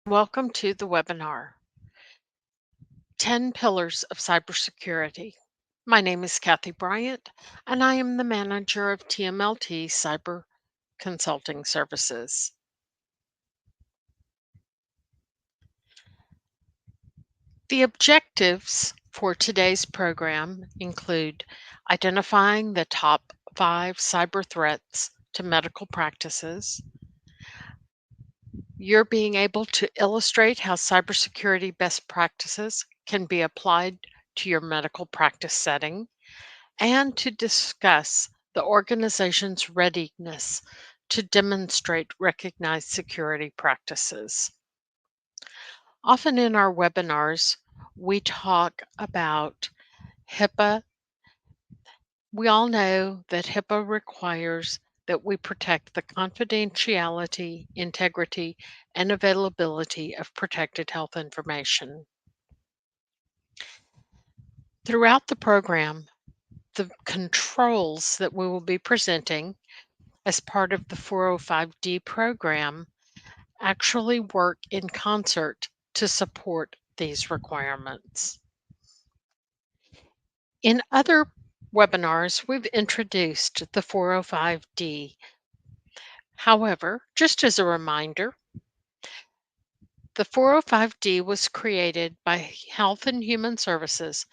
Welcome to the webinar, 10 Pillars of Cybersecurity. My name is Cathy Bryant, and I am the manager of TMLT Cyber Consulting Services. The objectives for today's program include identifying the top 5 cyber threats to medical practices. You're being able to illustrate how cybersecurity best practices can be applied to your medical practice setting, and to discuss the organization's readiness to demonstrate recognized security practices. Often in our webinars, we talk about HIPAA. We all know that HIPAA requires that we protect the confidentiality, integrity, and availability of protected health information. Throughout the program, the controls that we will be presenting as part of the 405D program actually work in concert to support these requirements. In other webinars, we've introduced the 405D. However, just as a reminder, the 405D was created by Health and Human Services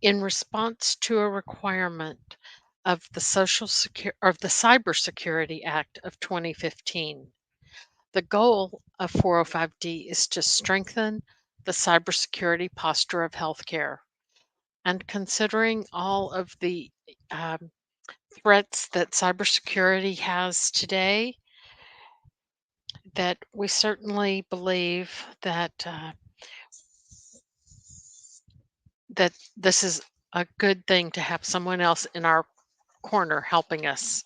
in response to a requirement of the Cybersecurity Act of 2015. The goal of 405D is to strengthen the cybersecurity posture of healthcare. And considering all of the um, threats that cybersecurity has today, that we certainly believe that this is a good thing to have someone else in our corner helping us.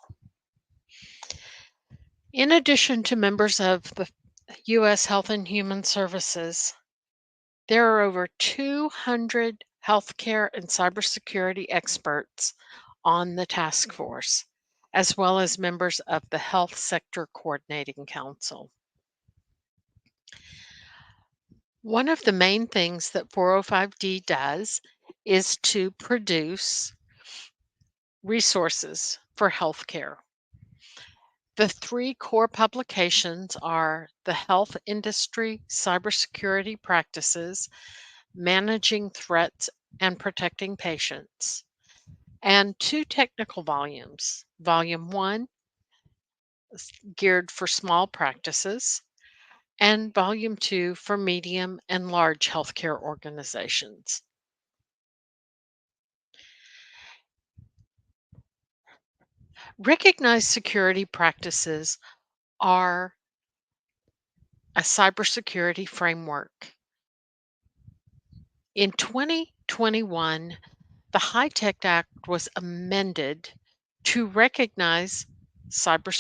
In addition to members of the U.S. Health and Human Services, there are over 200 healthcare and cybersecurity experts on the task force, as well as members of the Health Sector Coordinating Council. One of the main things that 405D does is to produce resources for healthcare. The 3 core publications are the Health Industry Cybersecurity Practices, Managing Threats and Protecting Patients, and 2 technical volumes. Volume 1 is geared for small practices, and Volume 2 for medium and large healthcare organizations. Recognized security practices are a cybersecurity framework. In 2021, the HITECH Act was amended to recognize cyber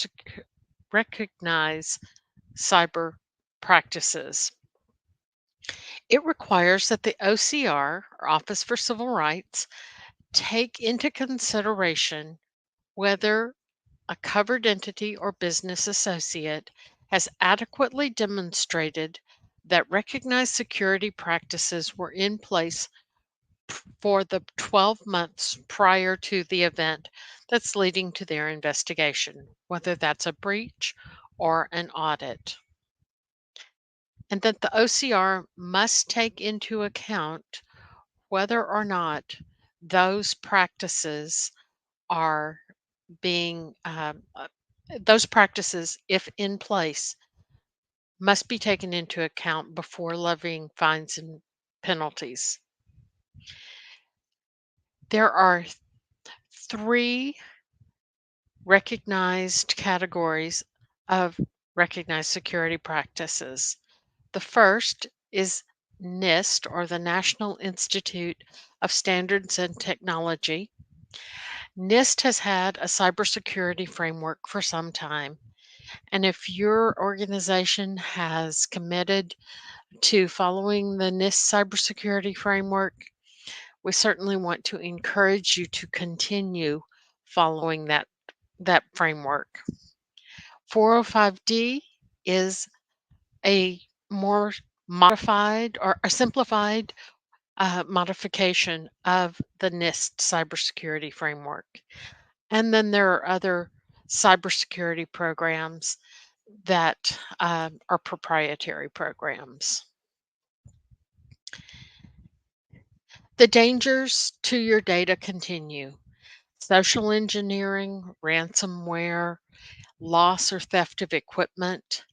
practices. It requires that the OCR, or Office for Civil Rights, take into consideration whether a covered entity or business associate has adequately demonstrated that recognized security practices were in place for the 12 months prior to the event that's leading to their investigation, whether that's a breach or an audit. And that the OCR must take into account whether or not those practices are being, those practices, if in place, must be taken into account before levying fines and penalties. There are 3 recognized categories of recognized security practices. The first is NIST, or the National Institute of Standards and Technology. NIST has had a cybersecurity framework for some time. And if your organization has committed to following the NIST cybersecurity framework, we certainly want to encourage you to continue following that framework. 405D is a more modified or a simplified modification of the NIST cybersecurity framework. And then there are other cybersecurity programs that are proprietary programs. The dangers to your data continue. Social engineering, ransomware, loss or theft of equipment,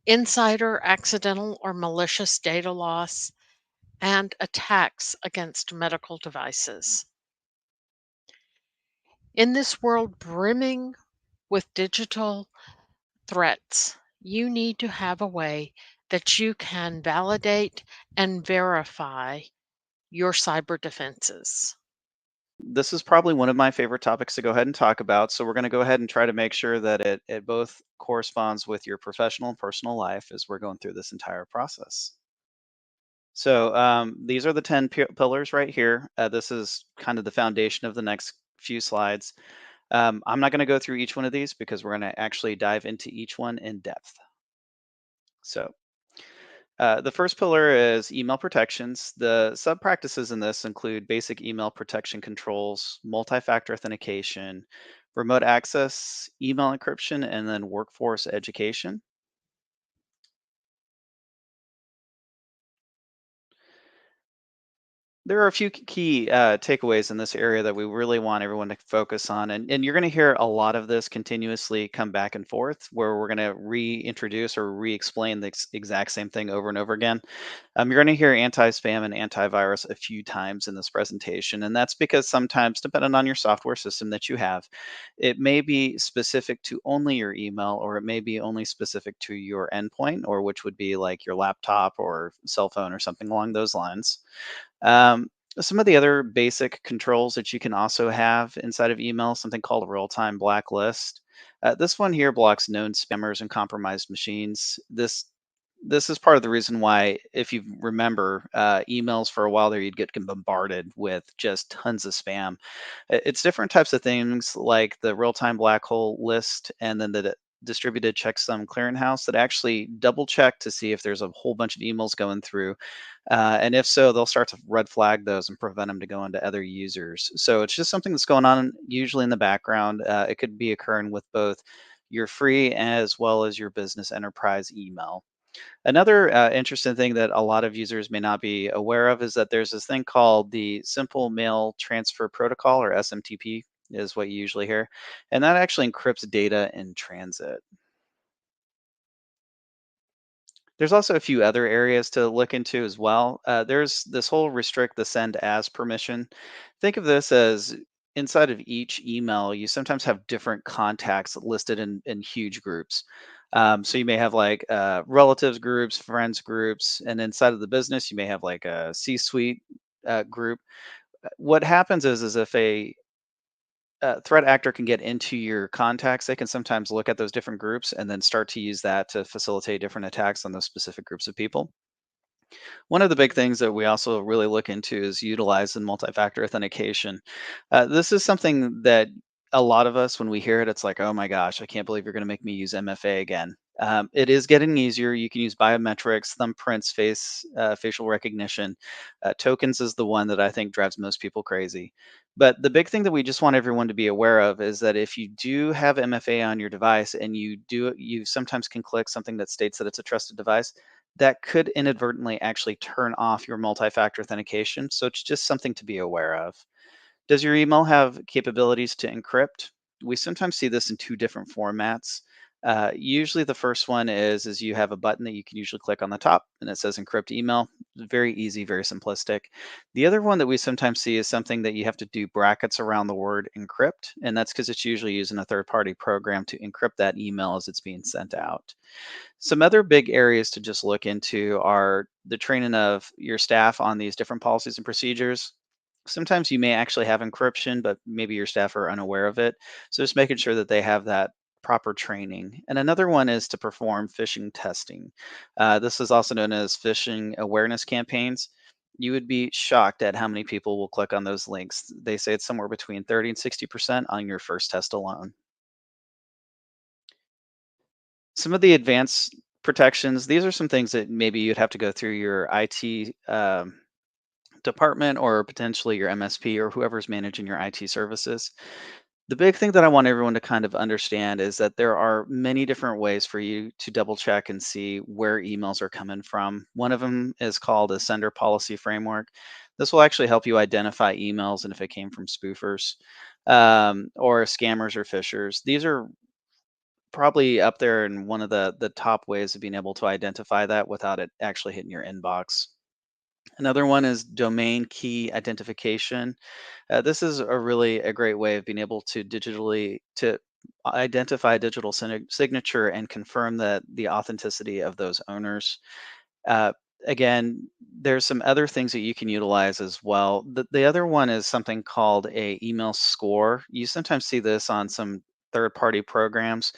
insider, accidental, or malicious data loss, and attacks against medical devices. In this world brimming with digital threats, you need to have a way that you can validate and verify your cyber defenses. This is probably one of my favorite topics to go ahead and talk about. So we're going to go ahead and try to make sure that it both corresponds with your professional and personal life as we're going through this entire process. So these are the 10 pillars right here. This is kind of the foundation of the next few slides. I'm not going to go through each one of these because we're going to actually dive into each one in depth. So the first pillar is email protections. The sub practices in this include basic email protection controls, multi factor authentication, remote access, email encryption, and then workforce education. There are a few key takeaways in this area that we really want everyone to focus on. And you're going to hear a lot of this continuously come back and forth, where we're going to reintroduce or re explain the exact same thing over and over again. You're going to hear anti spam and antivirus a few times in this presentation. And that's because sometimes, depending on your software system that you have, it may be specific to only your email, or it may be only specific to your endpoint, or which would be like your laptop or cell phone or something along those lines. Um, some of the other basic controls that you can also have inside of email, something called a real-time blacklist. This one here blocks known spammers and compromised machines. This is part of the reason why, if you remember, emails for a while there, you'd get bombarded with just tons of spam. It's different types of things like the real-time black hole list and then the distributed checksum clearinghouse that actually double check to see if there's a whole bunch of emails going through, and if so, they'll start to red flag those and prevent them to go into other users. So it's just something that's going on usually in the background. It could be occurring with both your free as well as your business enterprise email. Another interesting thing that a lot of users may not be aware of is that there's this thing called the Simple Mail Transfer Protocol, or SMTP, is what you usually hear. And that actually encrypts data in transit. There's also a few other areas to look into as well. There's this whole restrict the send as permission. Think of this as inside of each email, you sometimes have different contacts listed in huge groups. So you may have like relatives groups, friends groups, and inside of the business, you may have like a C-suite group. What happens is if a threat actor can get into your contacts, they can sometimes look at those different groups and then start to use that to facilitate different attacks on those specific groups of people. One of the big things that we also really look into is utilizing multi-factor authentication. This is something that a lot of us, when we hear it, it's like, oh my gosh, I can't believe you're going to make me use MFA again. It is getting easier. You can use biometrics, thumbprints, facial recognition. Tokens is the one that I think drives most people crazy. But the big thing that we just want everyone to be aware of is that if you do have MFA on your device and you sometimes can click something that states that it's a trusted device, that could inadvertently actually turn off your multi-factor authentication. So it's just something to be aware of. Does your email have capabilities to encrypt? We sometimes see this in two different formats. Usually the first one is you have a button that you can usually click on the top and it says encrypt email. Very easy, very simplistic. The other one that we sometimes see is something that you have to do brackets around the word encrypt, and that's because it's usually using a third-party program to encrypt that email as it's being sent out. Some other big areas to just look into are the training of your staff on these different policies and procedures. Sometimes you may actually have encryption, but maybe your staff are unaware of it. So just making sure that they have that proper training. And another one is to perform phishing testing. This is also known as phishing awareness campaigns. You would be shocked at how many people will click on those links. They say it's somewhere between 30 and 60% on your first test alone. Some of the advanced protections, these are some things that maybe you'd have to go through your IT department or potentially your MSP or whoever's managing your IT services. The big thing that I want everyone to kind of understand is that there are many different ways for you to double check and see where emails are coming from. One of them is called a sender policy framework. This will actually help you identify emails and if it came from spoofers or scammers or phishers. These are probably up there in one of the top ways of being able to identify that without it actually hitting your inbox. Another one is domain key identification. This is a great way of being able to digitally to identify a digital signature and confirm that the authenticity of those owners. Uh, Again, there's some other things that you can utilize as well. The other one is something called a email score. You sometimes see this on some third-party programs.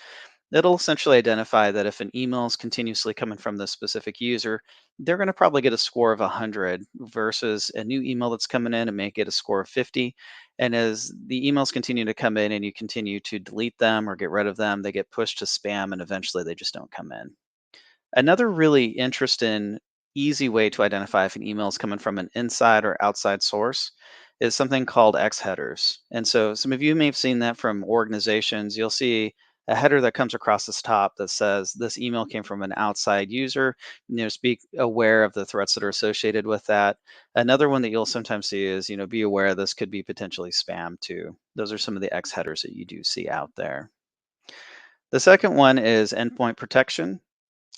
It'll essentially identify that if an email is continuously coming from this specific user, they're going to probably get a score of 100 versus a new email that's coming in and may get a score of 50. And as the emails continue to come in and you continue to delete them or get rid of them, they get pushed to spam and eventually they just don't come in. Another really interesting, easy way to identify if an email is coming from an inside or outside source is something called X headers. And so some of you may have seen that from organizations. You'll see a header that comes across this top that says this email came from an outside user. Be aware of the threats that are associated with that. Another one that you'll sometimes see is, be aware this could be potentially spam too. Those are some of the X headers that you do see out there. The second one is endpoint protection.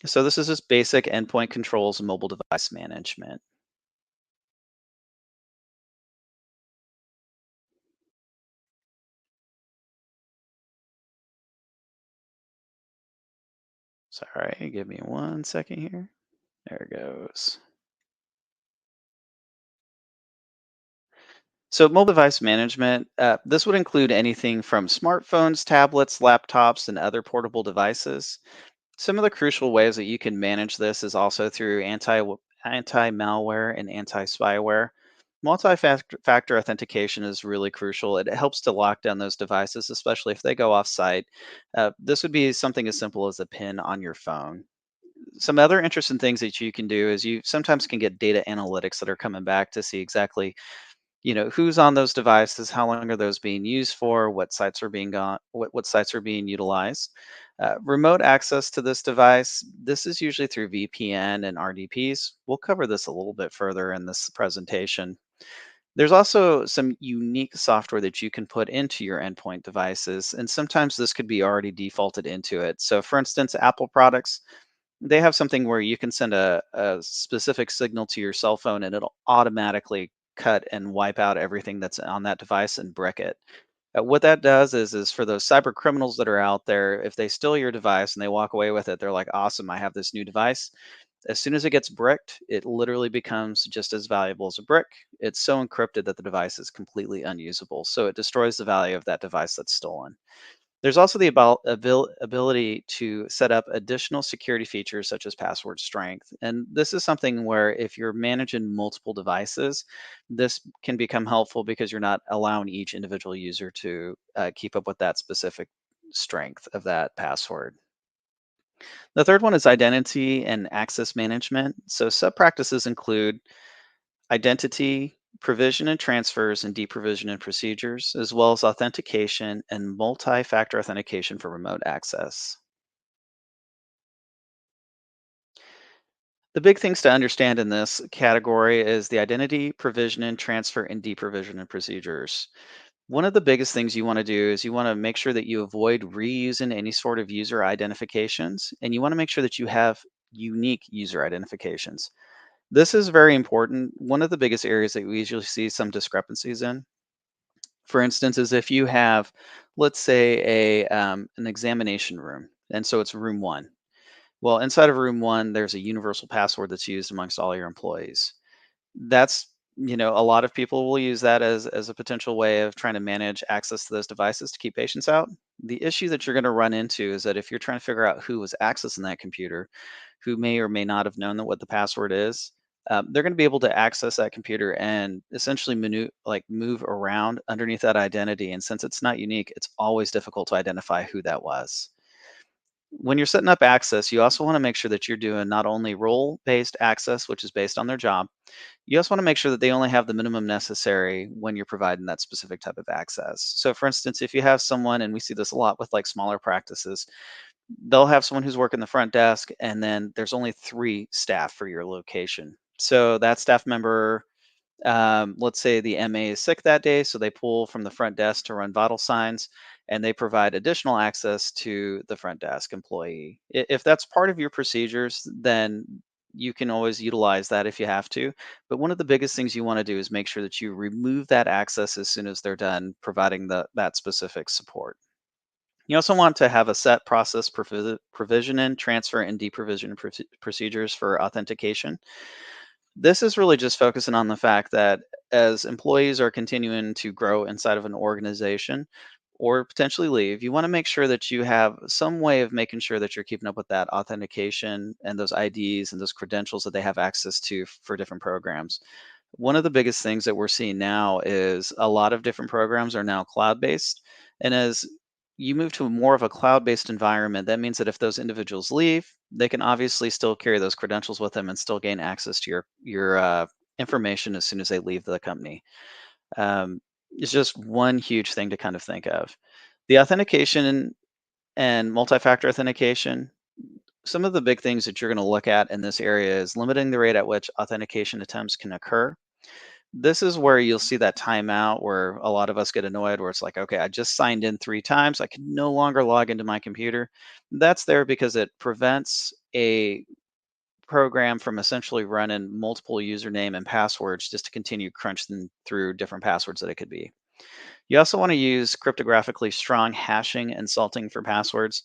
So this is just basic endpoint controls and mobile device management. Sorry, give me 1 second here. There it goes. So mobile device management, this would include anything from smartphones, tablets, laptops, and other portable devices. Some of the crucial ways that you can manage this is also through anti-malware and anti-spyware. Multi-factor authentication is really crucial. It helps to lock down those devices, especially if they go off-site. This would be something as simple as a pin on your phone. Some other interesting things that you can do is you sometimes can get data analytics that are coming back to see exactly who's on those devices, how long are those being used for, what sites are being gone, what sites are being utilized. Remote access to this device, this is usually through VPN and RDPs. We'll cover this a little bit further in this presentation. There's also some unique software that you can put into your endpoint devices, and sometimes this could be already defaulted into it. So for instance, Apple products, they have something where you can send a specific signal to your cell phone and it'll automatically cut and wipe out everything that's on that device and brick it. What that does is for those cyber criminals that are out there, if they steal your device and they walk away with it, they're like, awesome, I have this new device. As soon as it gets bricked, it literally becomes just as valuable as a brick. It's so encrypted that the device is completely unusable. So it destroys the value of that device that's stolen. There's also the ability to set up additional security features such as password strength. And this is something where if you're managing multiple devices, this can become helpful because you're not allowing each individual user to keep up with that specific strength of that password. The third one is identity and access management. So, sub practices include identity, provision and transfers, and deprovision and procedures, as well as authentication and multi factor authentication for remote access. The big things to understand in this category is the identity, provision and transfer, and deprovision and procedures. One of the biggest things you want to do is you want to make sure that you avoid reusing any sort of user identifications, and you want to make sure that you have unique user identifications. This is very important. One of the biggest areas that we usually see some discrepancies in, for instance, is if you have, let's say, an examination room, and so it's room one. Well, inside of room one, there's a universal password that's used amongst all your employees. That's, a lot of people will use that as a potential way of trying to manage access to those devices to keep patients out. The issue that you're going to run into is that if you're trying to figure out who was accessing that computer, who may or may not have known that what the password is, they're going to be able to access that computer and essentially move around underneath that identity. And since it's not unique, it's always difficult to identify who that was. When you're setting up access, you also want to make sure that you're doing not only role based access, which is based on their job, you also want to make sure that they only have the minimum necessary when you're providing that specific type of access. So, for instance, if you have someone, and we see this a lot with like smaller practices, they'll have someone who's working the front desk, and then there's only three staff for your location. So, that staff member, let's say the MA is sick that day, so they pull from the front desk to run vital signs, and they provide additional access to the front desk employee. If that's part of your procedures, then you can always utilize that if you have to. But one of the biggest things you want to do is make sure that you remove that access as soon as they're done providing that specific support. You also want to have a set process provision in, transfer, and deprovision procedures for authentication. This is really just focusing on the fact that as employees are continuing to grow inside of an organization or potentially leave, you want to make sure that you have some way of making sure that you're keeping up with that authentication and those IDs and those credentials that they have access to for different programs. One of the biggest things that we're seeing now is a lot of different programs are now cloud based. And as you move to more of a cloud based environment, that means that if those individuals leave, they can obviously still carry those credentials with them and still gain access to your information as soon as they leave the company. Um, it's just one huge thing to kind of think of. The authentication and multi-factor authentication. Some of the big things that you're going to look at in this area is limiting the rate at which authentication attempts can occur. This is where you'll see that timeout where a lot of us get annoyed, where it's like, okay, I just signed in 3 times. I can no longer log into my computer. That's there because it prevents a program from essentially running multiple username and passwords just to continue crunching through different passwords that it could be. You also want to use cryptographically strong hashing and salting for passwords.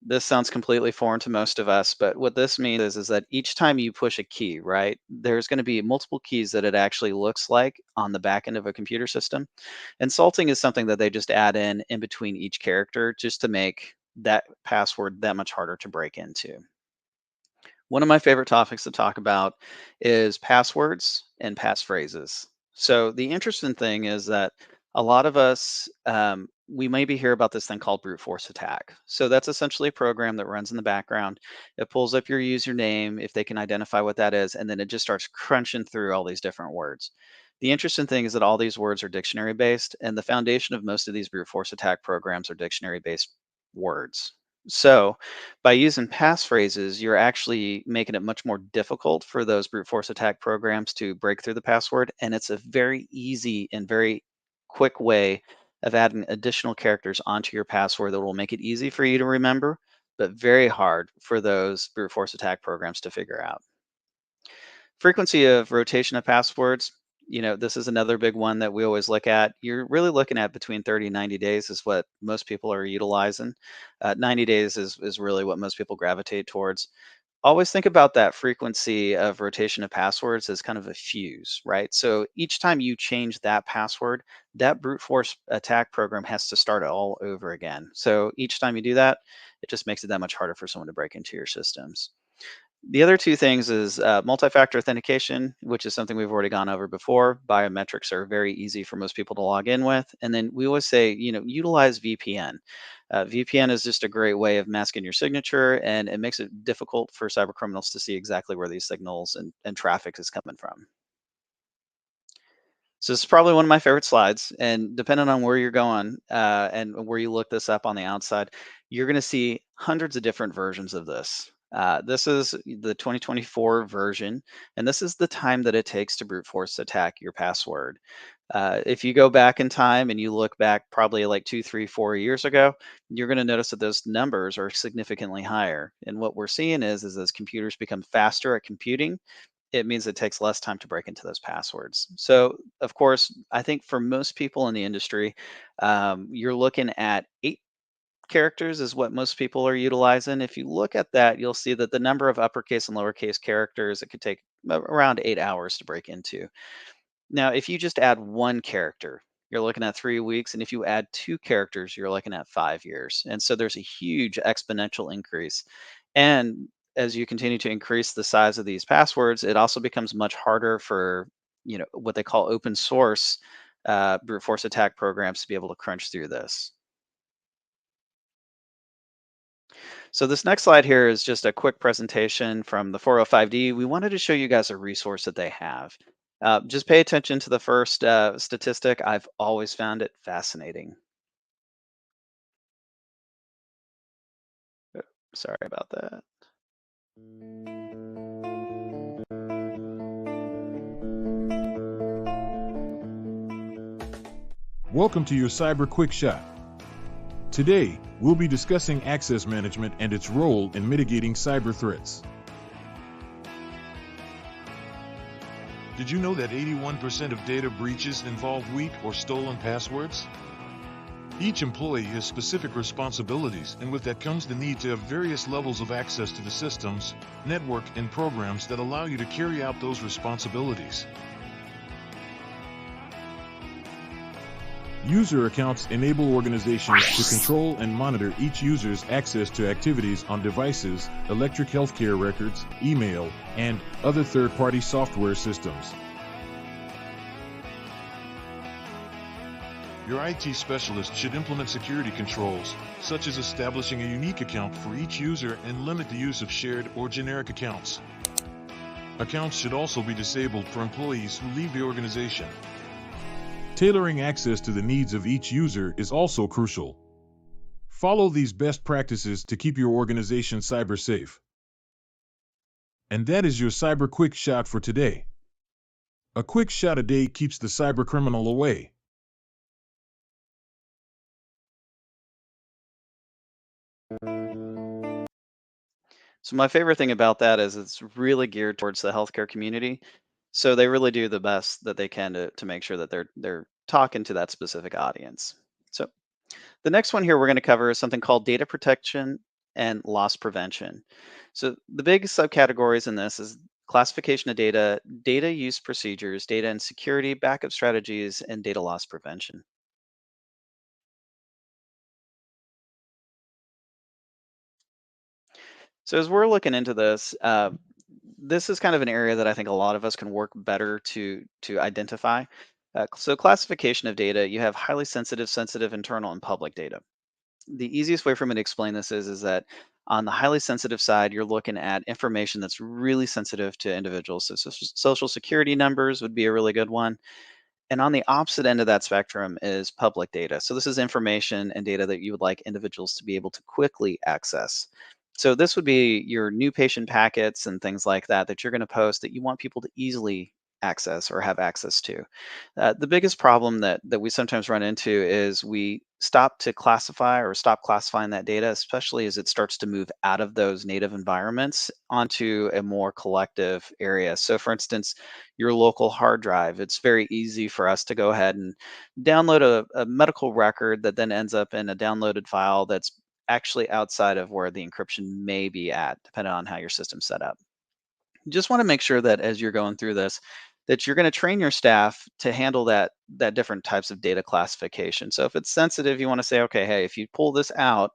This sounds completely foreign to most of us, but what this means is that each time you push a key, right, there's going to be multiple keys that it actually looks like on the back end of a computer system. And salting is something that they just add in between each character just to make that password that much harder to break into. One of my favorite topics to talk about is passwords and passphrases. So the interesting thing is that a lot of us, we maybe hear about this thing called brute force attack. So that's essentially a program that runs in the background. It pulls up your username if they can identify what that is, and then it just starts crunching through all these different words. The interesting thing is that all these words are dictionary based, and the foundation of most of these brute force attack programs are dictionary based words. So, by using passphrases, you're actually making it much more difficult for those brute force attack programs to break through the password. And it's a very easy and very quick way of adding additional characters onto your password that will make it easy for you to remember, but very hard for those brute force attack programs to figure out. Frequency of rotation of passwords, this is another big one that we always look at. You're really looking at between 30 and 90 days is what most people are utilizing. 90 days is really what most people gravitate towards. Always think about that frequency of rotation of passwords as kind of a fuse, right? So each time you change that password, that brute force attack program has to start all over again. So each time you do that, it just makes it that much harder for someone to break into your systems. The other two things is multi-factor authentication, which is something we've already gone over before. Biometrics are very easy for most people to log in with. And then we always say, utilize VPN. VPN is just a great way of masking your signature, and it makes it difficult for cyber criminals to see exactly where these signals and traffic is coming from. So this is probably one of my favorite slides, and depending on where you're going and where you look this up on the outside, you're going to see hundreds of different versions of this. This is the 2024 version, and this is the time that it takes to brute force attack your password. If you go back in time and you look back probably like 2, 3, 4 years ago, you're going to notice that those numbers are significantly higher. And what we're seeing is as computers become faster at computing, it means it takes less time to break into those passwords. So, of course, I think for most people in the industry, you're looking at 8 characters is what most people are utilizing. If you look at that, you'll see that the number of uppercase and lowercase characters, it could take around 8 hours to break into. Now, if you just add one character, you're looking at 3 weeks. And if you add 2 characters, you're looking at 5 years. And so there's a huge exponential increase. And as you continue to increase the size of these passwords, it also becomes much harder for, what they call open source brute force attack programs to be able to crunch through this. So this next slide here is just a quick presentation from the 405D. We wanted to show you guys a resource that they have. Just pay attention to the first statistic. I've always found it fascinating. Sorry about that. Welcome to your Cyber Quick Shot. Today, we'll be discussing access management and its role in mitigating cyber threats. Did you know that 81% of data breaches involve weak or stolen passwords? Each employee has specific responsibilities, and with that comes the need to have various levels of access to the systems, network, and programs that allow you to carry out those responsibilities. User accounts enable organizations to control and monitor each user's access to activities on devices, electric healthcare records, email, and other third-party software systems. Your IT specialist should implement security controls, such as establishing a unique account for each user and limit the use of shared or generic accounts. Accounts should also be disabled for employees who leave the organization. Tailoring access to the needs of each user is also crucial. Follow these best practices to keep your organization cyber safe. And that is your Cyber Quick Shot for today. A quick shot a day keeps the cyber criminal away. So my favorite thing about that is it's really geared towards the healthcare community. So they really do the best that they can to make sure that they're talking to that specific audience. So the next one here we're going to cover is something called data protection and loss prevention. So the big subcategories in this is classification of data, data use procedures, data and security, backup strategies, and data loss prevention. So as we're looking into this, this is kind of an area that I think a lot of us can work better to identify. So classification of data, you have highly sensitive, internal, and public data. The easiest way for me to explain this is that on the highly sensitive side, you're looking at information that's really sensitive to individuals. So social security numbers would be a really good one. And on the opposite end of that spectrum is public data. So this is information and data that you would like individuals to be able to quickly access. So this would be your new patient packets and things like that that you're going to post that you want people to easily access or have access to. The biggest problem that we sometimes run into is we stop classifying that data, especially as it starts to move out of those native environments onto a more collective area. So for instance, your local hard drive, it's very easy for us to go ahead and download a medical record that then ends up in a downloaded file that's actually outside of where the encryption may be at, depending on how your system's set up. You just want to make sure that as you're going through this, that you're going to train your staff to handle that different types of data classification. So if it's sensitive, you want to say, okay, hey, if you pull this out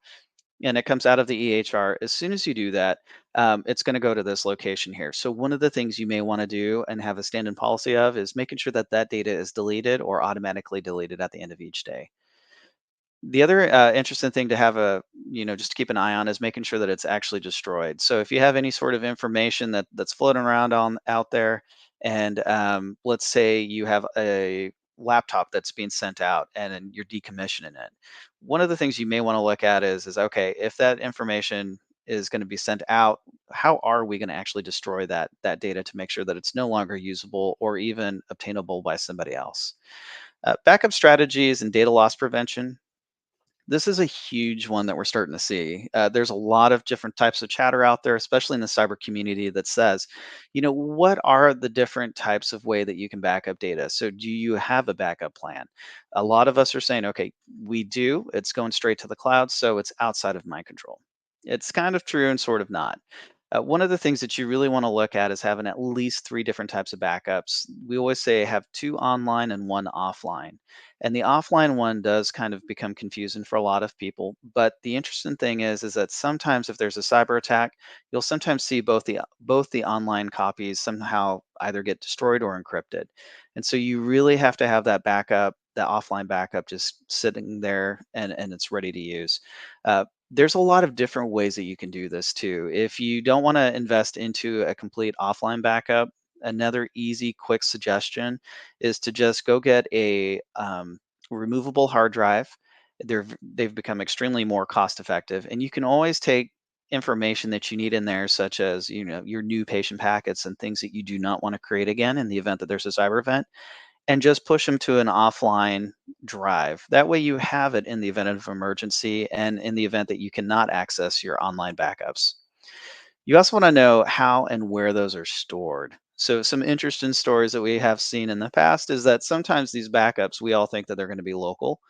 and it comes out of the EHR, as soon as you do that, it's going to go to this location here. So one of the things you may want to do and have a stand-in policy of is making sure that that data is deleted or automatically deleted at the end of each day. The other interesting thing to have just to keep an eye on is making sure that it's actually destroyed. So if you have any sort of information that's floating around on out there, and let's say you have a laptop that's being sent out and then you're decommissioning it, one of the things you may want to look at is okay, if that information is going to be sent out, how are we going to actually destroy that data to make sure that it's no longer usable or even obtainable by somebody else? Backup strategies and data loss prevention, this is a huge one that we're starting to see. There's a lot of different types of chatter out there, especially in the cyber community, that says, what are the different types of way that you can back up data? So, do you have a backup plan? A lot of us are saying, okay, we do. It's going straight to the cloud, so it's outside of my control. It's kind of true and sort of not. One of the things that you really want to look at is having at least three different types of backups. We always say have two online and one offline. And the offline one does kind of become confusing for a lot of people. But the interesting thing is that sometimes if there's a cyber attack, you'll sometimes see both the online copies somehow either get destroyed or encrypted. And so you really have to have that backup, that offline backup, just sitting there and it's ready to use. There's a lot of different ways that you can do this too. If you don't want to invest into a complete offline backup, another easy, quick suggestion is to just go get a removable hard drive. They've become extremely more cost effective, and you can always take information that you need in there, such as your new patient packets and things that you do not want to create again in the event that there's a cyber event, and just push them to an offline drive. That way you have it in the event of emergency and in the event that you cannot access your online backups. You also want to know how and where those are stored. So, some interesting stories that we have seen in the past is that sometimes these backups, we all think that they're going to be local.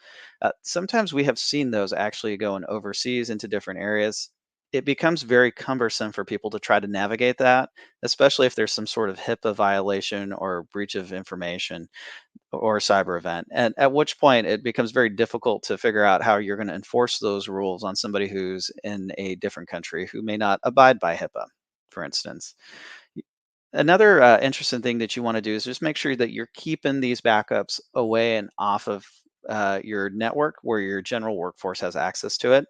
Sometimes we have seen those actually going overseas into different areas. It becomes very cumbersome for people to try to navigate that, especially if there's some sort of HIPAA violation or breach of information or a cyber event. And at which point it becomes very difficult to figure out how you're going to enforce those rules on somebody who's in a different country who may not abide by HIPAA, for instance. Another interesting thing that you want to do is just make sure that you're keeping these backups away and off of your network where your general workforce has access to it.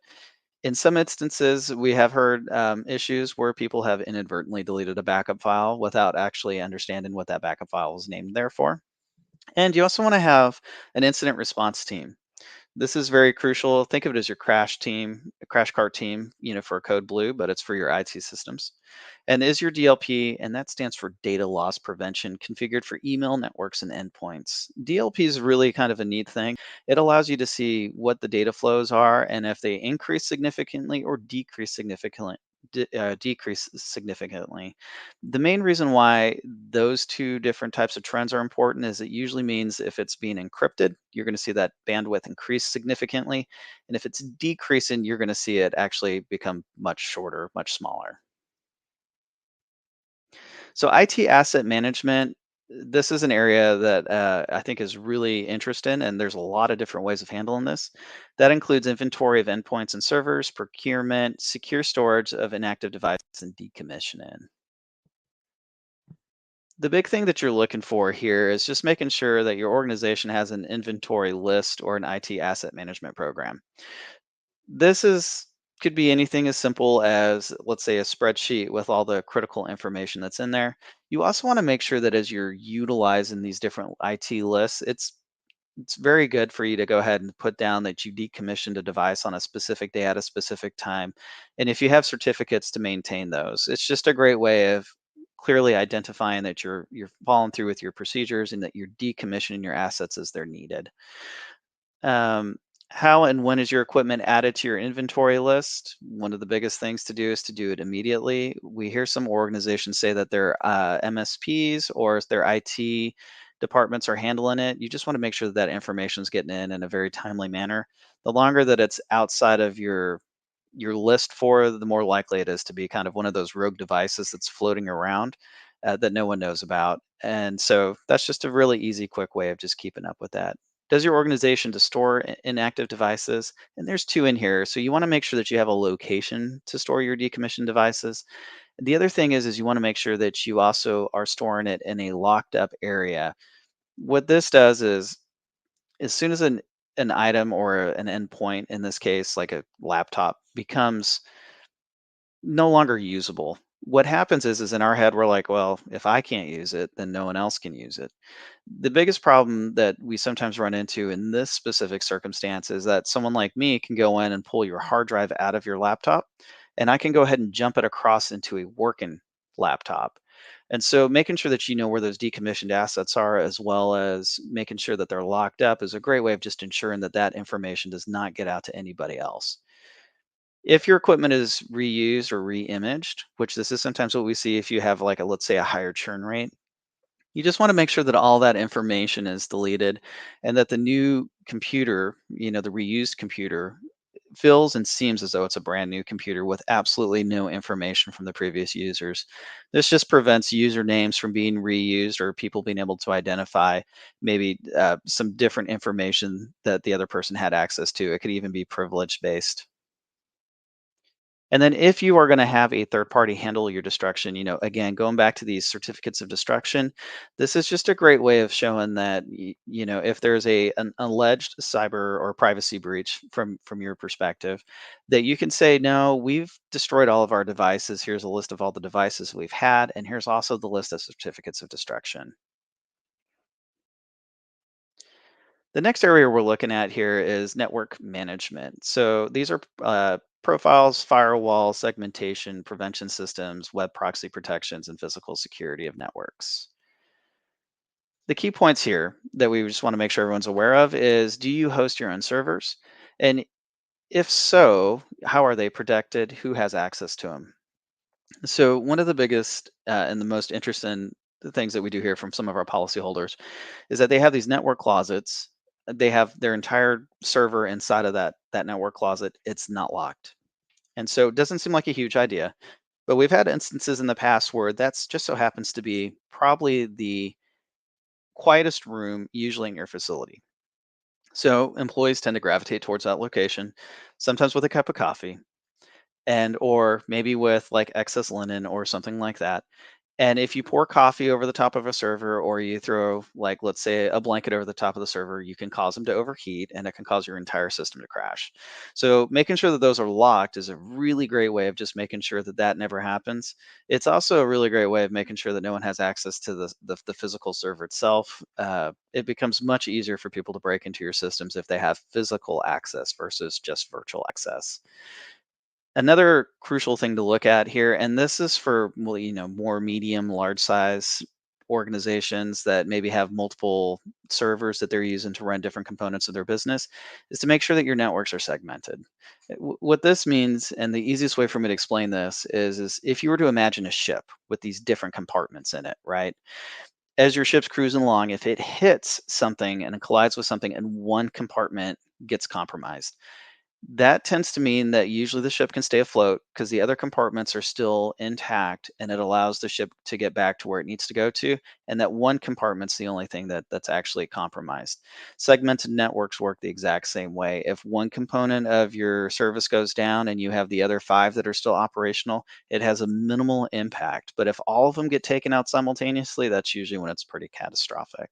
In some instances, we have heard issues where people have inadvertently deleted a backup file without actually understanding what that backup file was named there for. And you also want to have an incident response team. This is very crucial. Think of it as your crash team, a crash cart team, for Code Blue, but it's for your IT systems. And is your DLP, and that stands for data loss prevention, configured for email networks and endpoints. DLP is really kind of a neat thing. It allows you to see what the data flows are and if they increase significantly or decrease significantly. Decrease significantly. The main reason why those two different types of trends are important is it usually means if it's being encrypted, you're going to see that bandwidth increase significantly. And if it's decreasing, you're going to see it actually become much shorter, much smaller. So IT asset management, this is an area that I think is really interesting, and there's a lot of different ways of handling this. That includes inventory of endpoints and servers, procurement, secure storage of inactive devices, and decommissioning. The big thing that you're looking for here is just making sure that your organization has an inventory list or an IT asset management program. This is could be anything as simple as, let's say, a spreadsheet with all the critical information that's in there. You also want to make sure that as you're utilizing these different IT lists, it's very good for you to go ahead and put down that you decommissioned a device on a specific day at a specific time. And if you have certificates to maintain those, it's just a great way of clearly identifying that you're following through with your procedures and that you're decommissioning your assets as they're needed. Um, how and when is your equipment added to your inventory list? One of the biggest things to do is to do it immediately. We hear some organizations say that their MSPs or their IT departments are handling it. You just want to make sure that that information is getting in a very timely manner. The longer that it's outside of your list for, the more likely it is to be kind of one of those rogue devices that's floating around that no one knows about. And so that's just a really easy, quick way of just keeping up with that. Does your organization to store inactive devices? And there's two in here. So you want to make sure that you have a location to store your decommissioned devices. The other thing is you want to make sure that you also are storing it in a locked up area. What this does is as soon as an item or an endpoint, in this case, like a laptop, becomes no longer usable. What happens is in our head, we're like, well, if I can't use it, then no one else can use it. The biggest problem that we sometimes run into in this specific circumstance is that someone like me can go in and pull your hard drive out of your laptop, and I can go ahead and jump it across into a working laptop. And so making sure that you know where those decommissioned assets are, as well as making sure that they're locked up, is a great way of just ensuring that that information does not get out to anybody else. If your equipment is reused or re-imaged, which this is sometimes what we see if you have like a, let's say, a higher churn rate, you just want to make sure that all that information is deleted and that the new computer, the reused computer, feels and seems as though it's a brand new computer with absolutely no information from the previous users. This just prevents usernames from being reused or people being able to identify maybe some different information that the other person had access to. It could even be privilege based. And then if you are going to have a third party handle your destruction, again, going back to these certificates of destruction, this is just a great way of showing that, if there's an alleged cyber or privacy breach from your perspective, that you can say, no, we've destroyed all of our devices. Here's a list of all the devices we've had, and here's also the list of certificates of destruction. The next area we're looking at here is network management. So these are profiles, firewall, segmentation, prevention systems, web proxy protections, and physical security of networks. The key points here that we just want to make sure everyone's aware of is, do you host your own servers? And if so, how are they protected? Who has access to them? So one of the biggest and the most interesting things that we do hear from some of our policyholders is that they have these network closets. They have their entire server inside of that network closet. It's not locked. And so it doesn't seem like a huge idea, but we've had instances in the past where that's just so happens to be probably the quietest room usually in your facility. So employees tend to gravitate towards that location, sometimes with a cup of coffee and or maybe with like excess linen or something like that. And if you pour coffee over the top of a server or you throw, like, let's say, a blanket over the top of the server, you can cause them to overheat and it can cause your entire system to crash. So, making sure that those are locked is a really great way of just making sure that that never happens. It's also a really great way of making sure that no one has access to the physical server itself. It becomes much easier for people to break into your systems if they have physical access versus just virtual access. Another crucial thing to look at here, and this is for, well, more medium, large size organizations that maybe have multiple servers that they're using to run different components of their business, is to make sure that your networks are segmented. What this means, and the easiest way for me to explain this is if you were to imagine a ship with these different compartments in it, right? As your ship's cruising along, if it hits something and it collides with something and one compartment gets compromised, that tends to mean that usually the ship can stay afloat because the other compartments are still intact and it allows the ship to get back to where it needs to go to. And that one compartment's the only thing that's actually compromised. Segmented networks work the exact same way. If one component of your service goes down and you have the other five that are still operational, it has a minimal impact. But if all of them get taken out simultaneously, that's usually when it's pretty catastrophic.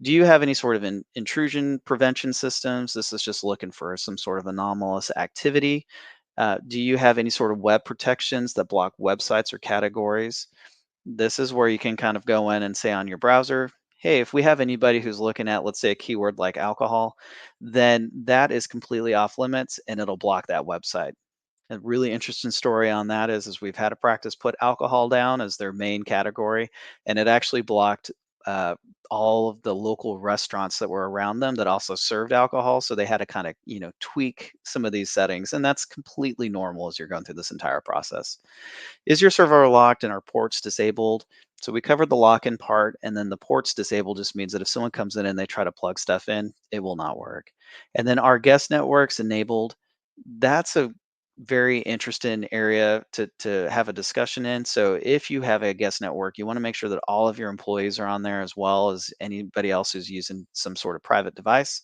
Do you have any sort of intrusion prevention systems? This is just looking for some sort of anomalous activity. Do you have any sort of web protections that block websites or categories? This is where you can kind of go in and say on your browser, hey, if we have anybody who's looking at, let's say, a keyword like alcohol, then that is completely off limits and it'll block that website. A really interesting story on that is we've had a practice put alcohol down as their main category, and it actually blocked uh, all of the local restaurants that were around them that also served alcohol. So they had to kind of, tweak some of these settings, and that's completely normal as you're going through this entire process. Is your server locked and are ports disabled? So we covered the lock-in part, and then the ports disabled just means that if someone comes in and they try to plug stuff in, it will not work. And then our guest networks enabled. That's a very interesting area to have a discussion in. So if you have a guest network, you want to make sure that all of your employees are on there as well as anybody else who's using some sort of private device.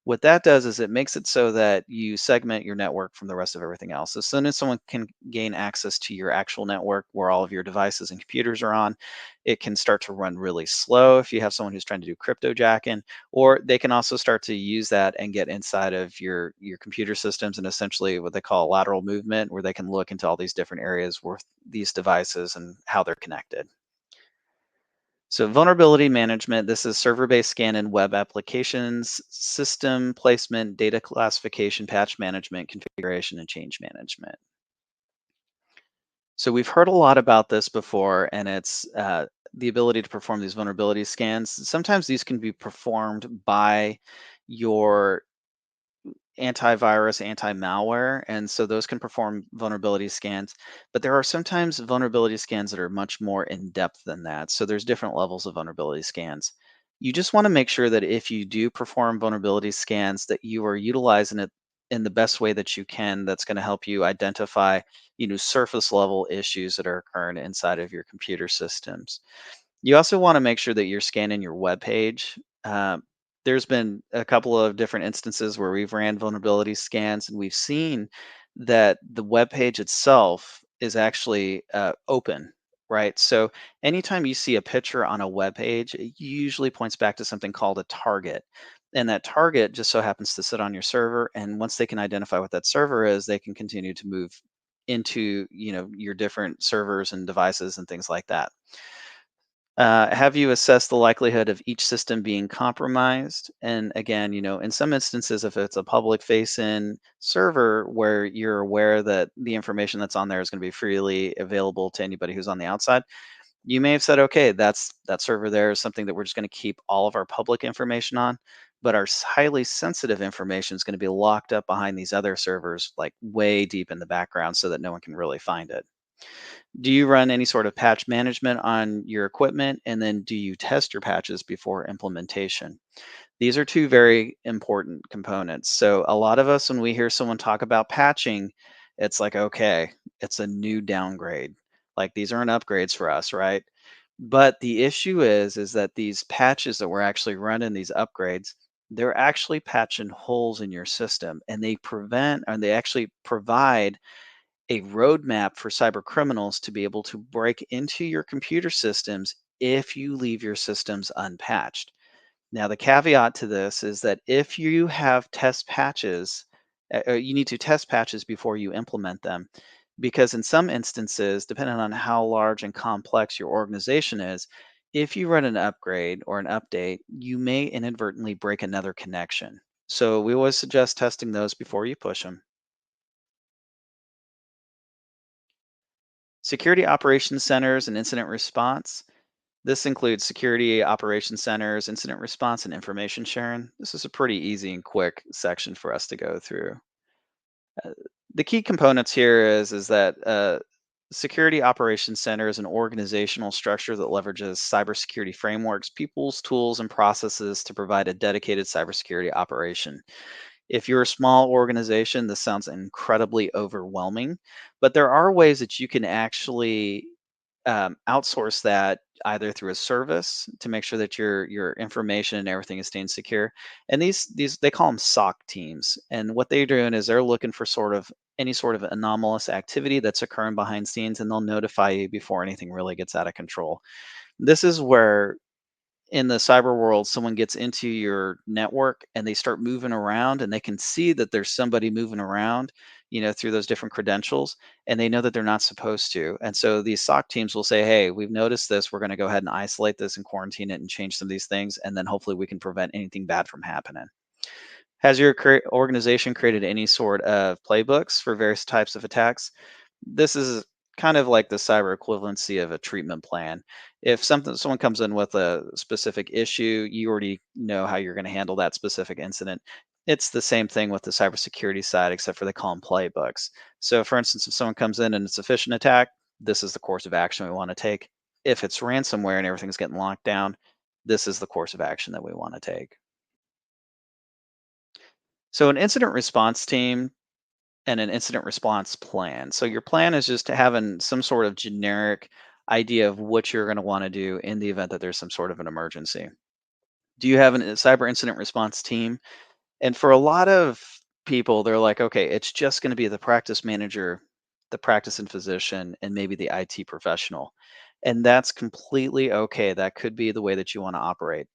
What that does is it makes it so that you segment your network from the rest of everything else. As soon as someone can gain access to your actual network where all of your devices and computers are on, it can start to run really slow if you have someone who's trying to do crypto jacking, or they can also start to use that and get inside of your computer systems and essentially what they call lateral movement, where they can look into all these different areas with these devices and how they're connected. So vulnerability management, this is server-based scan and web applications, system placement, data classification, patch management, configuration, and change management. So we've heard a lot about this before, and it's the ability to perform these vulnerability scans. Sometimes these can be performed by your antivirus, anti-malware, and so those can perform vulnerability scans. But there are sometimes vulnerability scans that are much more in depth than that. So there's different levels of vulnerability scans. You just want to make sure that if you do perform vulnerability scans, that you are utilizing it in the best way that you can. That's going to help you identify, surface level issues that are occurring inside of your computer systems. You also want to make sure that you're scanning your web page. There's been a couple of different instances where we've ran vulnerability scans and we've seen that the web page itself is actually open, right? So anytime you see a picture on a web page, it usually points back to something called a target. And that target just so happens to sit on your server. And once they can identify what that server is, they can continue to move into, your different servers and devices and things like that. Have you assessed the likelihood of each system being compromised? And again, in some instances, if it's a public facing server where you're aware that the information that's on there is going to be freely available to anybody who's on the outside, you may have said, okay, that server there is something that we're just going to keep all of our public information on, but our highly sensitive information is going to be locked up behind these other servers, like way deep in the background so that no one can really find it. Do you run any sort of patch management on your equipment? And then do you test your patches before implementation? These are two very important components. So, a lot of us, when we hear someone talk about patching, it's like, okay, it's a new downgrade. Like these aren't upgrades for us, right? But the issue is that these patches that we're actually running, these upgrades, they're actually patching holes in your system and they actually provide a roadmap for cyber criminals to be able to break into your computer systems if you leave your systems unpatched. Now, the caveat to this is that if you have test patches, you need to test patches before you implement them. Because in some instances, depending on how large and complex your organization is, if you run an upgrade or an update, you may inadvertently break another connection. So we always suggest testing those before you push them. Security operations centers and incident response. This includes security operations centers, incident response, and information sharing. This is a pretty easy and quick section for us to go through. Uh, the key components here is that security operations center is an organizational structure that leverages cybersecurity frameworks, people's tools, and processes to provide a dedicated cybersecurity operation. If you're a small organization, this sounds incredibly overwhelming, but there are ways that you can actually outsource that either through a service to make sure that your information and everything is staying secure. And these they call them SOC teams. And what they're doing is they're looking for sort of any sort of anomalous activity that's occurring behind scenes, and they'll notify you before anything really gets out of control. This is where in the cyber world, someone gets into your network and they start moving around and they can see that there's somebody moving around, through those different credentials, and they know that they're not supposed to. And so these SOC teams will say, hey, we've noticed this. We're going to go ahead and isolate this and quarantine it and change some of these things. And then hopefully we can prevent anything bad from happening. Has your organization created any sort of playbooks for various types of attacks? This is kind of like the cyber equivalency of a treatment plan. If someone comes in with a specific issue, you already know how you're going to handle that specific incident. It's the same thing with the cybersecurity side, except for they call them playbooks. So, for instance, if someone comes in and it's a phishing attack, this is the course of action we want to take. If it's ransomware and everything's getting locked down, this is the course of action that we want to take. So, an incident response team and an incident response plan. So your plan is just having some sort of generic idea of what you're going to want to do in the event that there's some sort of an emergency. Do you have a cyber incident response team? And for a lot of people, they're like, okay, it's just going to be the practice manager, the practicing physician, and maybe the IT professional. And that's completely okay. That could be the way that you want to operate.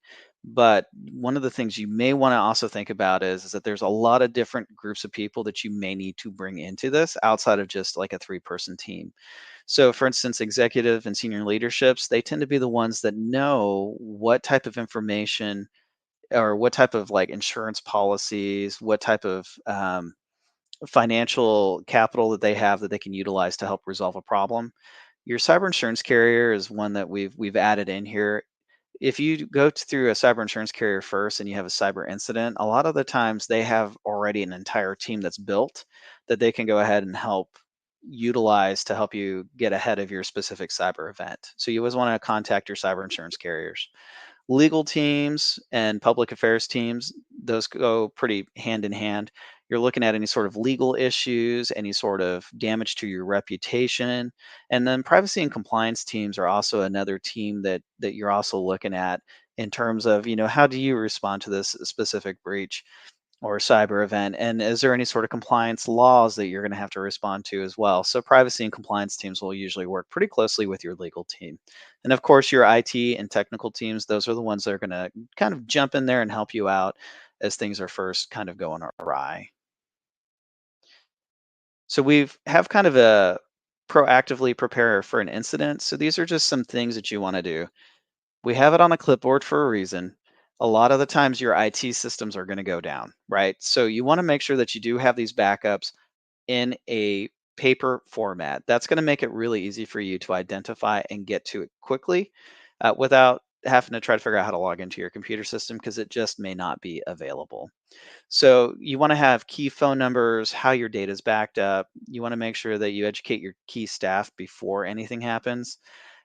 But one of the things you may want to also think about is that there's a lot of different groups of people that you may need to bring into this outside of just like a three-person team. So, for instance, executive and senior leaderships, they tend to be the ones that know what type of information or what type of like insurance policies, what type of financial capital that they have that they can utilize to help resolve a problem. Your cyber insurance carrier is one that we've added in here. If you go through a cyber insurance carrier first and you have a cyber incident, a lot of the times they have already an entire team that's built that they can go ahead and help utilize to help you get ahead of your specific cyber event. So you always want to contact your cyber insurance carriers. Legal teams and public affairs teams, those go pretty hand in hand. You're looking at any sort of legal issues, any sort of damage to your reputation. And then privacy and compliance teams are also another team that you're also looking at in terms of, how do you respond to this specific breach? or cyber event? And is there any sort of compliance laws that you're going to have to respond to as well? So, privacy and compliance teams will usually work pretty closely with your legal team. And of course, your IT and technical teams, those are the ones that are going to kind of jump in there and help you out as things are first kind of going awry. So, we've have kind of a proactively prepare for an incident. So, these are just some things that you want to do. We have it on a clipboard for a reason. A lot of the times your IT systems are going to go down, right? So you want to make sure that you do have these backups in a paper format. That's going to make it really easy for you to identify and get to it quickly without having to try to figure out how to log into your computer system because it just may not be available. So you want to have key phone numbers, how your data is backed up. You want to make sure that you educate your key staff before anything happens,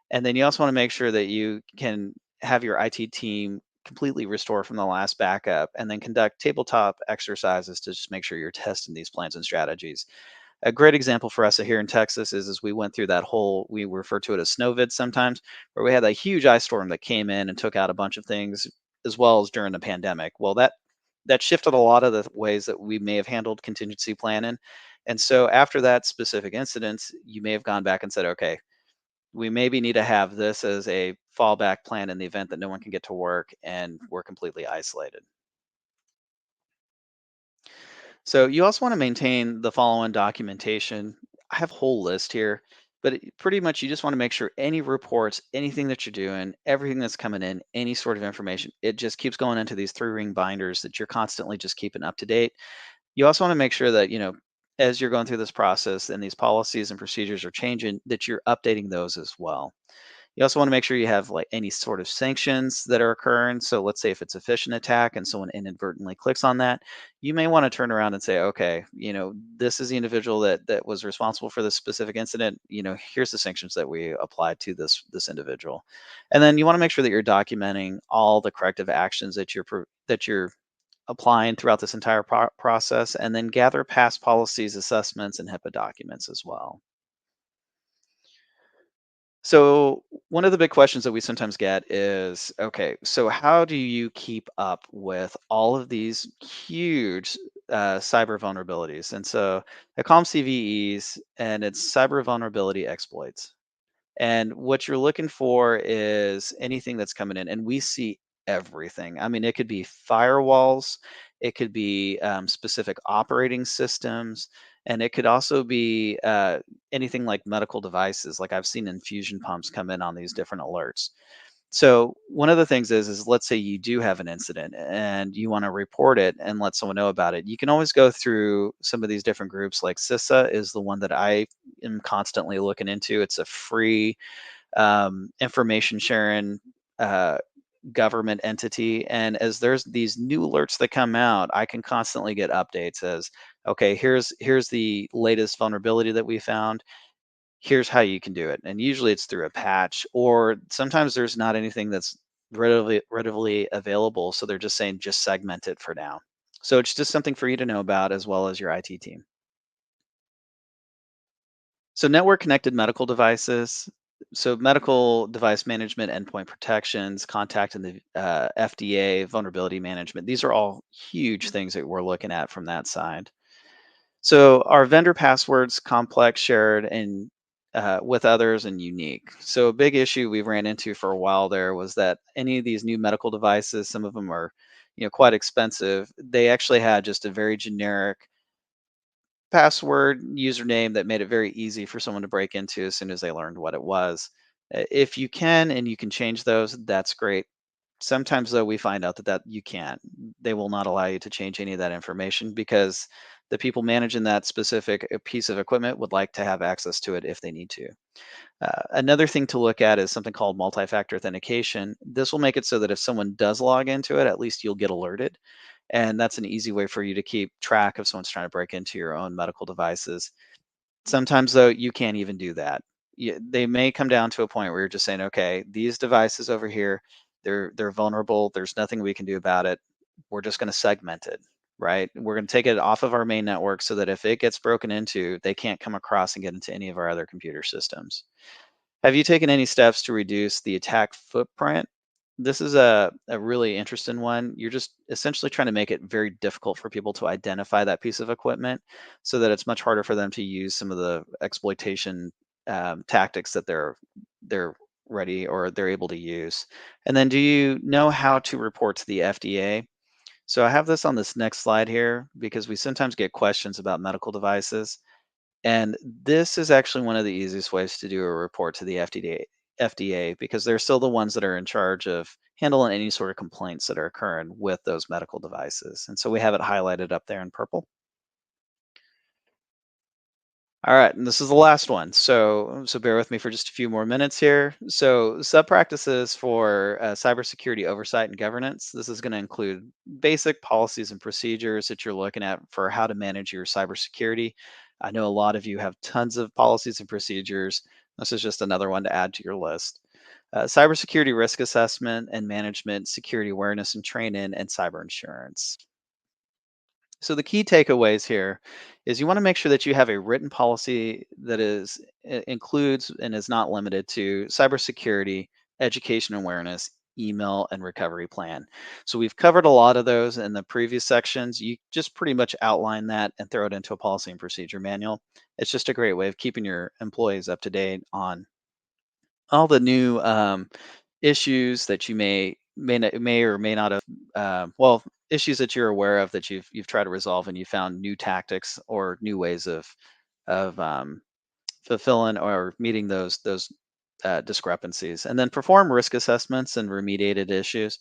and then you also want to make sure that you can have your IT team completely restore from the last backup and then conduct tabletop exercises to just make sure you're testing these plans and strategies. A great example for us here in Texas is we went through that whole, we refer to it as snowvid sometimes, where we had a huge ice storm that came in and took out a bunch of things as well as during the pandemic. Well, that shifted a lot of the ways that we may have handled contingency planning. And so after that specific incident, you may have gone back and said, okay, we maybe need to have this as a fallback plan in the event that no one can get to work and we're completely isolated. So you also want to maintain the following documentation. I have a whole list here, but pretty much you just want to make sure any reports, anything that you're doing, everything that's coming in, any sort of information, it just keeps going into these 3-ring binders that you're constantly just keeping up to date. You also want to make sure that, as you're going through this process and these policies and procedures are changing, that you're updating those as well. You also want to make sure you have like any sort of sanctions that are occurring. So let's say if it's a phishing attack and someone inadvertently clicks on that, you may want to turn around and say, okay, this is the individual that was responsible for this specific incident. Here's the sanctions that we applied to this individual. And then you want to make sure that you're documenting all the corrective actions that you're applying throughout this entire process, and then gather past policies, assessments, and HIPAA documents as well. So one of the big questions that we sometimes get is, okay, so how do you keep up with all of these huge cyber vulnerabilities? And so I call them CVEs, and it's cyber vulnerability exploits. And what you're looking for is anything that's coming in, and we see everything. I mean, it could be firewalls, it could be specific operating systems, and it could also be anything like medical devices. Like I've seen infusion pumps come in on these different alerts. So one of the things is let's say you do have an incident and you want to report it and let someone know about it. You can always go through some of these different groups. Like CISA is the one that I am constantly looking into. It's a free information sharing uh, government entity. And as there's these new alerts that come out, I can constantly get updates as, okay, here's the latest vulnerability that we found. Here's how you can do it. And usually it's through a patch, or sometimes there's not anything that's readily available. So they're just saying just segment it for now. So it's just something for you to know about as well as your IT team. So network connected medical devices. So medical device management, endpoint protections, contact and the FDA, vulnerability management. These are all huge things that we're looking at from that side. So our vendor passwords, complex, shared, and with others and unique. So a big issue we ran into for a while there was that any of these new medical devices, some of them are, quite expensive. They actually had just a very generic password username that made it very easy for someone to break into as soon as they learned what it was. If you can and you can change those, that's great. Sometimes though we find out that you can't. They will not allow you to change any of that information because the people managing that specific piece of equipment would like to have access to it if they need to. Another thing to look at is something called multi-factor authentication. This will make it so that if someone does log into it, at least you'll get alerted. And that's an easy way for you to keep track if someone's trying to break into your own medical devices. Sometimes, though, you can't even do that. They may come down to a point where you're just saying, okay, these devices over here, they're vulnerable. There's nothing we can do about it. We're just going to segment it, right? We're going to take it off of our main network so that if it gets broken into, they can't come across and get into any of our other computer systems. Have you taken any steps to reduce the attack footprint This is a really interesting one. You're just essentially trying to make it very difficult for people to identify that piece of equipment so that it's much harder for them to use some of the exploitation tactics that they're ready or they're able to use. And then do you know how to report to the FDA? So I have this on this next slide here because we sometimes get questions about medical devices. And this is actually one of the easiest ways to do a report to the FDA because they're still the ones that are in charge of handling any sort of complaints that are occurring with those medical devices. And so we have it highlighted up there in purple. All right, and this is the last one. So bear with me for just a few more minutes here. So sub practices for cybersecurity oversight and governance. This is going to include basic policies and procedures that you're looking at for how to manage your cybersecurity. I know a lot of you have tons of policies and procedures. This is just another one to add to your list. Cybersecurity risk assessment and management, security awareness and training, and cyber insurance. So the key takeaways here is you want to make sure that you have a written policy that includes and is not limited to cybersecurity, education awareness, email, and recovery plan. So we've covered a lot of those in the previous sections. You just pretty much outline that and throw it into a policy and procedure manual. It's just a great way of keeping your employees up to date on all the new issues that you may or may not have issues that you're aware of that you've tried to resolve and you found new tactics or new ways of fulfilling or meeting those discrepancies. And then perform risk assessments and remediated issues.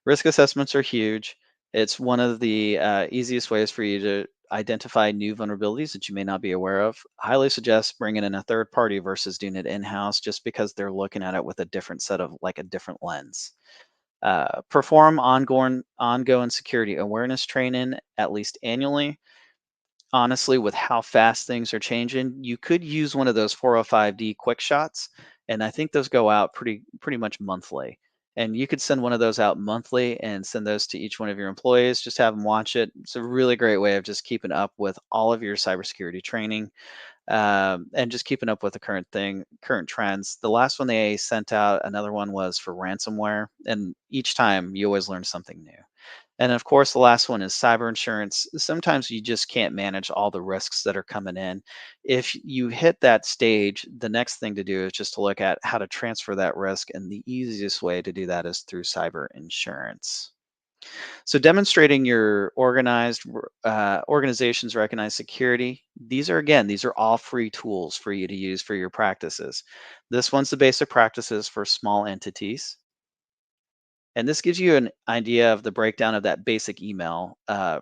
Risk assessments are huge. It's one of the easiest ways for you to identify new vulnerabilities that you may not be aware of. Highly suggest bringing in a third party versus doing it in-house just because they're looking at it with a different set of like a different lens. Perform ongoing security awareness training at least annually. Honestly, with how fast things are changing, you could use one of those 405D quick shots, and I think those go out pretty much monthly. And you could send one of those out monthly and send those to each one of your employees. Just have them watch it. It's a really great way of just keeping up with all of your cybersecurity training, and just keeping up with the current trends. The last one they sent out, another one was for ransomware, and each time you always learn something new. And of course, the last one is cyber insurance. Sometimes you just can't manage all the risks that are coming in. If you hit that stage, the next thing to do is just to look at how to transfer that risk. And the easiest way to do that is through cyber insurance. So demonstrating your organizations recognize security. These are all free tools for you to use for your practices. This one's the basic practices for small entities. And this gives you an idea of the breakdown of that basic email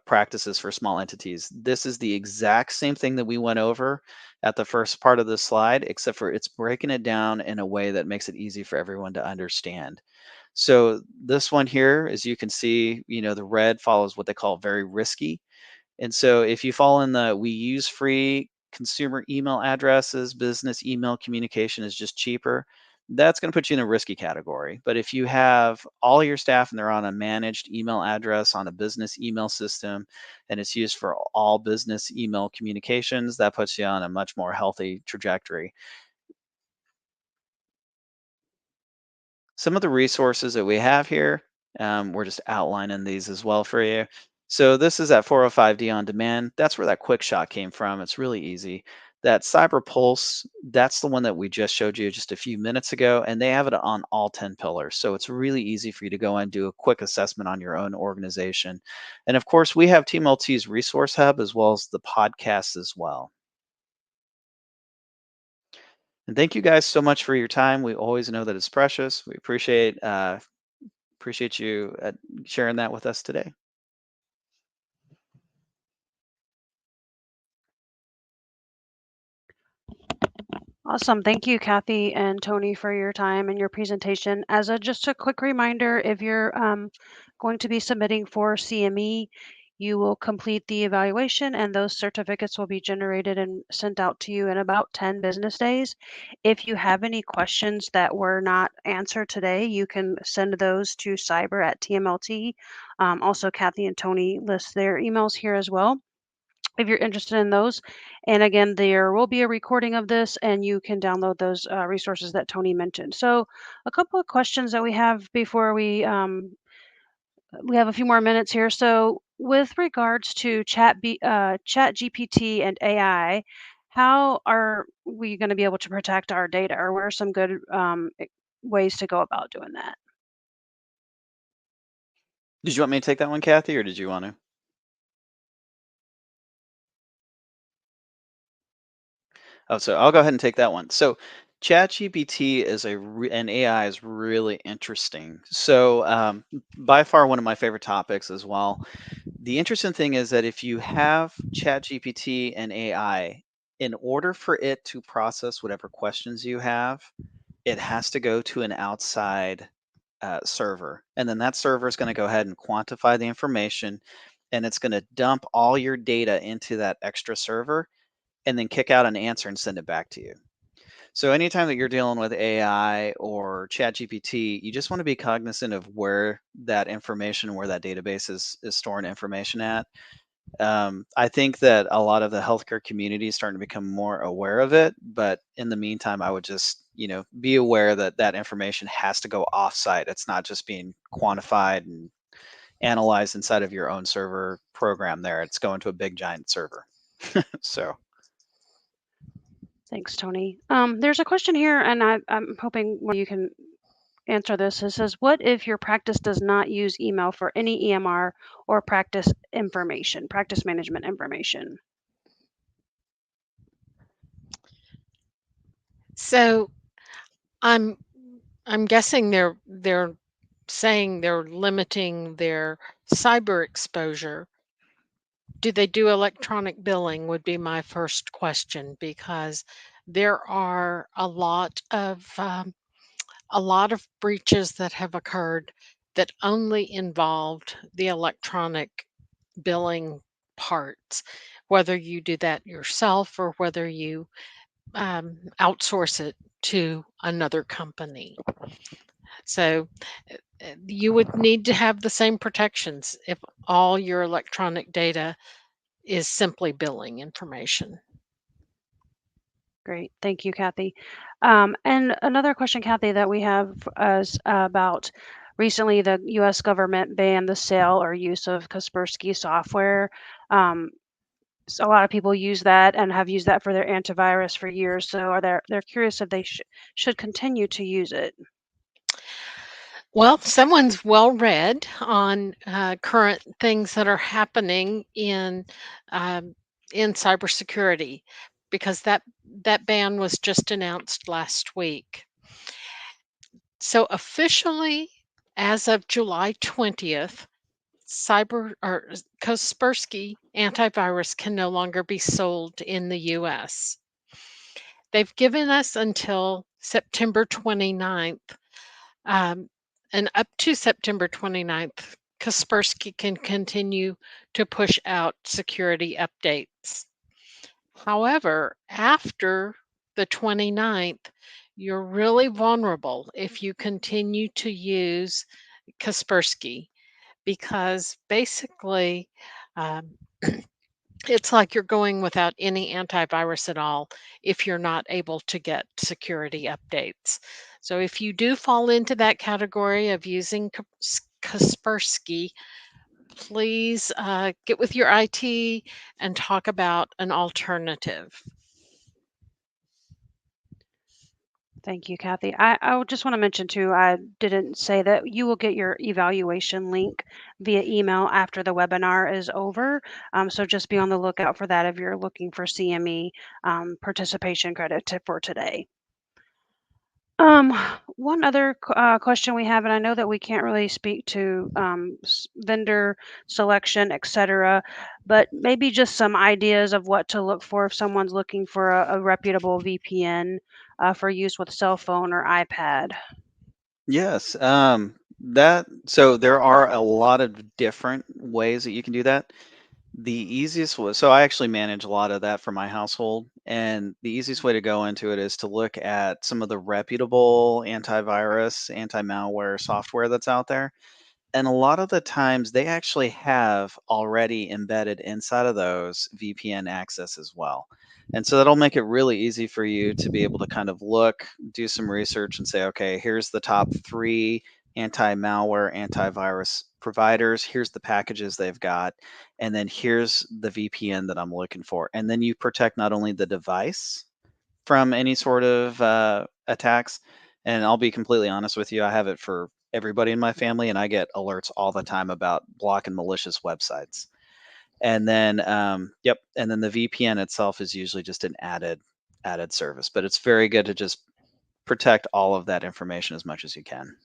practices for small entities. This is the exact same thing that we went over at the first part of the slide, except for it's breaking it down in a way that makes it easy for everyone to understand. So this one here, as you can see, the red follows what they call very risky. And so if you fall in we use free consumer email addresses, business email communication is just cheaper, that's going to put you in a risky category. But if you have all your staff and they're on a managed email address on a business email system and it's used for all business email communications, that puts you on a much more healthy trajectory. Some of the resources that we have here, we're just outlining these as well for you. So this is at 405D on demand. That's where that quick shot came from. It's really easy. That Cyber Pulse, that's the one that we just showed you just a few minutes ago, and they have it on all 10 pillars. So it's really easy for you to go and do a quick assessment on your own organization. And of course, we have TMLT's Resource Hub as well as the podcast as well. And thank you guys so much for your time. We always know that it's precious. We appreciate you sharing that with us today. Awesome. Thank you, Kathy and Tony, for your time and your presentation. As just a quick reminder, if you're going to be submitting for CME, you will complete the evaluation and those certificates will be generated and sent out to you in about 10 business days. If you have any questions that were not answered today, you can send those to cyber@TMLT. Also, Kathy and Tony list their emails here as well. if you're interested in those. And again, there will be a recording of this, and you can download those resources that Tony mentioned. So, a couple of questions that we have before we have a few more minutes here. So, with regards to Chat GPT and AI, how are we going to be able to protect our data, or what are some good ways to go about doing that? Did you want me to take that one, Kathy, or did you want to? Oh, so I'll go ahead and take that one. So ChatGPT is and AI is really interesting. So by far one of my favorite topics as well. The interesting thing is that if you have ChatGPT and AI, in order for it to process whatever questions you have, it has to go to an outside server. And then that server is going to go ahead and quantify the information, and it's going to dump all your data into that extra server and then kick out an answer and send it back to you. So anytime that you're dealing with AI or ChatGPT, you just want to be cognizant of where that information, where that database is storing information at. I think that a lot of the healthcare community is starting to become more aware of it, but in the meantime, I would just be aware that that information has to go offsite. It's not just being quantified and analyzed inside of your own server program. There, it's going to a big giant server. So. Thanks, Tony. There's a question here, and I'm hoping one of you can answer this. It says, "What if your practice does not use email for any EMR or practice management information?" So I'm I'm guessing they're saying they're limiting their cyber exposure. Do they do electronic billing would be my first question, because there are a lot of breaches that have occurred that only involved the electronic billing parts, whether you do that yourself or whether you outsource it to another company. So you would need to have the same protections if all your electronic data is simply billing information. Great. Thank you, Kathy. And another question, Kathy, that we have is about recently the U.S. government banned the sale or use of Kaspersky software. Um, so a lot of people use that and have used that for their antivirus for years. So they're curious if they should continue to use it. Well, someone's well read on current things that are happening um, in cybersecurity, because that ban was just announced last week. So officially, as of July 20th, Kaspersky antivirus can no longer be sold in the US. They've given us until September 29th, um, and up to September 29th, Kaspersky can continue to push out security updates. However, after the 29th, you're really vulnerable if you continue to use Kaspersky, because basically um, it's like you're going without any antivirus at all if you're not able to get security updates. So if you do fall into that category of using Kaspersky, please get with your IT and talk about an alternative. Thank you, Kathy. I would just want to mention too, I didn't say that you will get your evaluation link via email after the webinar is over. So just be on the lookout for that if you're looking for CME participation credit for today. Um, One other question we have, and I know that we can't really speak to vendor selection, etc., but maybe just some ideas of what to look for if someone's looking for a reputable VPN for use with cell phone or iPad. Yes, that so there are a lot of different ways that you can do that. The easiest was so I actually manage a lot of that for my household, and the easiest way to go into it is to look at some of the reputable antivirus, anti-malware software that's out there. And a lot of the times they actually have already embedded inside of those VPN access as well. And so that'll make it really easy for you to be able to kind of look, do some research, and say, okay, here's the top 3 anti-malware, antivirus providers. Here's the packages they've got. And then here's the VPN that I'm looking for. And then you protect not only the device from any sort of attacks. And I'll be completely honest with you, I have it for everybody in my family, and I get alerts all the time about blocking malicious websites. And then, yep, and then the VPN itself is usually just an added service, but it's very good to just protect all of that information as much as you can.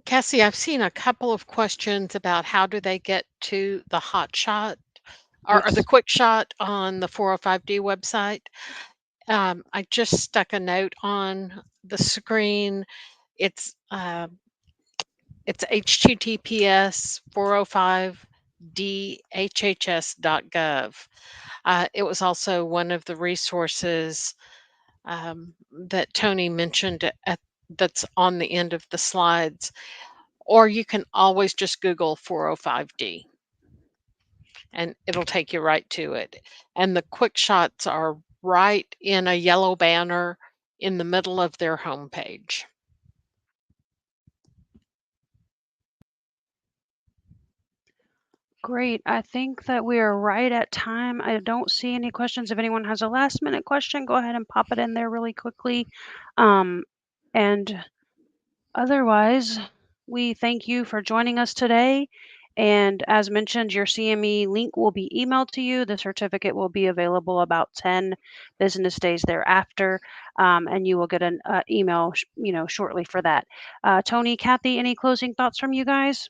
Cassie, I've seen a couple of questions about how do they get to the hot shot or the Yes. quick shot on the 405D website. I just stuck a note on the screen. It's https 405dhhs.gov. It was also one of the resources that Tony mentioned that's on the end of the slides, or you can always just Google 405D and it'll take you right to it. And the quick shots are right in a yellow banner in the middle of their homepage. Great. I think that we are right at time. I don't see any questions. If anyone has a last minute question, go ahead and pop it in there really quickly. And otherwise, we thank you for joining us today. And as mentioned, your CME link will be emailed to you. The certificate will be available about 10 business days thereafter, and you will get an email, shortly for that. Tony, Cathy, any closing thoughts from you guys?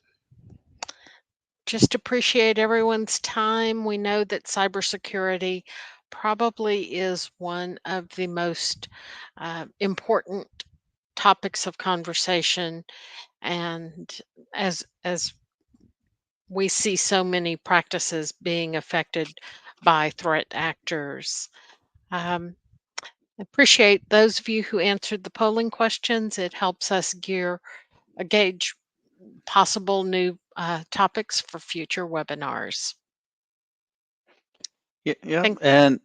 Just appreciate everyone's time. We know that cybersecurity probably is one of the most important topics of conversation, and as we see so many practices being affected by threat actors. Um, Appreciate those of you who answered the polling questions. It helps us gauge possible new topics for future webinars. Yeah, Thank, and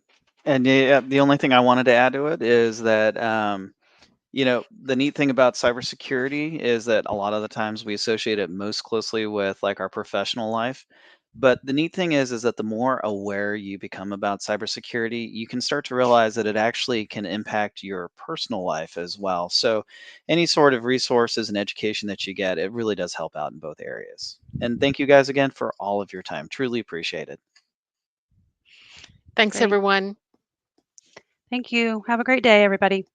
yeah, the only thing I wanted to add to it is that the neat thing about cybersecurity is that a lot of the times we associate it most closely with like our professional life. But the neat thing is that the more aware you become about cybersecurity, you can start to realize that it actually can impact your personal life as well. So any sort of resources and education that you get, it really does help out in both areas. And thank you guys again for all of your time. Truly appreciate it. thanks, Great. everyone. Thank you. Have a great day, everybody.